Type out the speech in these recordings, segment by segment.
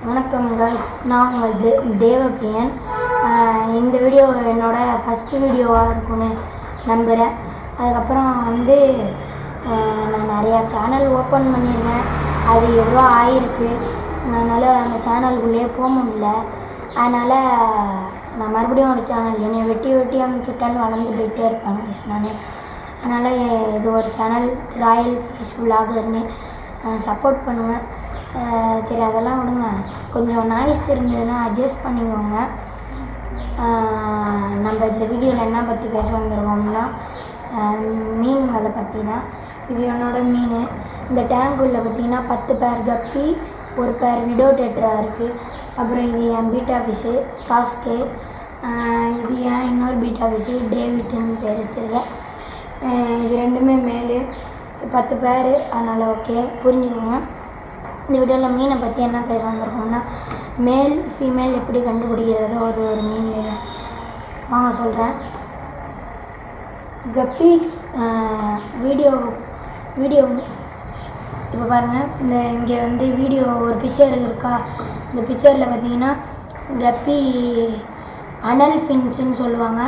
வணக்கம் காய்ஸ், நான் உங்கள் தேவப்பிரியன். இந்த வீடியோ என்னோடய ஃபஸ்ட்டு வீடியோவாக இருக்கும்னு நம்புகிறேன். அதுக்கப்புறம் நான் நிறையா சேனல் ஓப்பன் பண்ணியிருக்கேன். அது ஏதோ ஆகிருக்கு, அதனால் அந்த சேனலுக்குள்ளேயே போக முடியல. அதனால் நான் மறுபடியும் ஒரு சேனல் என்னை வெட்டி அனுப்பிச்சுட்டாலும் வளர்ந்து போயிட்டே இருப்பேன் காய்ஸ் நான். அதனால் இது ஒரு சேனல் ராயல் ஃபிஷ் விலாகர்னு சப்போர்ட் பண்ணுங்கள். சரி, அதெல்லாம் விடுங்க. கொஞ்சம் நாய்ஸ் இருந்ததுன்னா அட்ஜஸ்ட் பண்ணிக்கோங்க. நம்ம இந்த வீடியோவில் என்ன பற்றி பேச வந்துருக்கோம்னா மீன்களை பற்றி தான். இது என்னோட மீன். இந்த டேங்குள்ள பார்த்திங்கன்னா 10 பேர் கப்பி, ஒரு பேர் விடோ டெட்ரா இருக்குது. அப்புறம் இது என் பீட்டா ஃபிஷ்ஷு சாஸ்கே. இது ஏன் இன்னொரு பீட்டா ஃபிஷ்ஷு டேவிட்னு பேர் வச்சுருக்கேன். இது ரெண்டுமே மேலு 10 பேர். அதனால் ஓகே, புரிஞ்சுக்கோங்க. இந்த வீடியோவில் மீனை பற்றி என்ன பேச வந்திருக்கோம்னா மேல் ஃபீமேல் எப்படி கண்டுபிடிக்கிறதோ ஒரு மீன் வாங்க சொல்கிறேன். கப்பீஸ் வீடியோ இப்போ பாருங்கள், இங்கே வீடியோ ஒரு பிக்சர் இருக்கா. இந்த பிக்சரில் பார்த்தீங்கன்னா கப்பி அனல் ஃபின்ஸுன்னு சொல்லுவாங்க.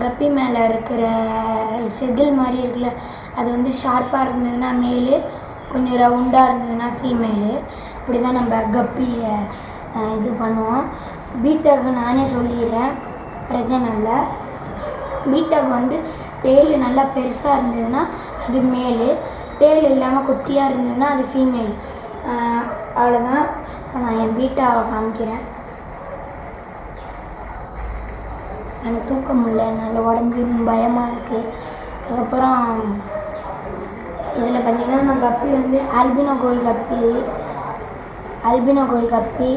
கப்பி மேலே இருக்கிற செதில் மாதிரி இருக்குல்ல, அது ஷார்ப்பாக இருந்ததுன்னா மேலு, கொஞ்சம் ரவுண்டாக இருந்ததுன்னா ஃபீமேலு. இப்படி தான் நம்ம கப்பியை இது பண்ணுவோம். பீட்டாக்கு நானே சொல்லிடுறேன், பிரச்சனை இல்லை. பீட்டாக்கு டெய்லு நல்லா பெருசாக இருந்ததுன்னா அது மேலு, டெய்ல் இல்லாமல் குட்டியாக இருந்ததுன்னா அது ஃபீமேல். அவ்வளோதான். நான் என் பீட்டாவை காமிக்கிறேன். எனக்கு தூக்க முடியல, நல்லா உடஞ்சி பயமாக இருக்குது. அதுக்கப்புறம் இதில் பார்த்தீங்கன்னா நான் கப்பி ஆல்பினோ கோய் கப்பி,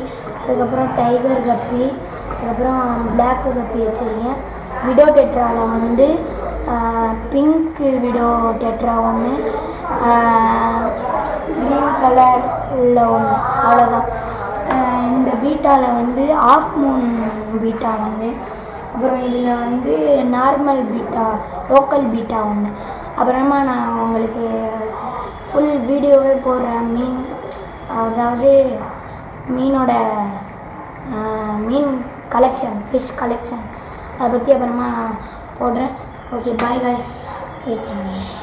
அதுக்கப்புறம் டைகர் கப்பி, அதுக்கப்புறம் பிளாக்கு கப்பி வச்சுருக்கேன். விடோ டெட்ராவில் பிங்க் விடோ டெட்ரா ஒன்று, க்ரீன் கலர் உள்ள ஒன்று, அவ்வளோதான். இந்த பீட்டாவில் ஆஃப் மூன் பீட்டா ஒன்று, அப்புறம் இதில் நார்மல் பீட்டா, லோக்கல் பீட்டா ஒன்று. அப்புறமா நான் உங்களுக்கு ஃபுல் வீடியோவே போடுறேன். அதாவது மீனோட மீன் கலெக்ஷன், ஃபிஷ் கலெக்ஷன், அதை பற்றி அப்புறமா போடுறேன். ஓகே, பாய் காய்ஸ், வெயிட் பண்ணுங்கள்.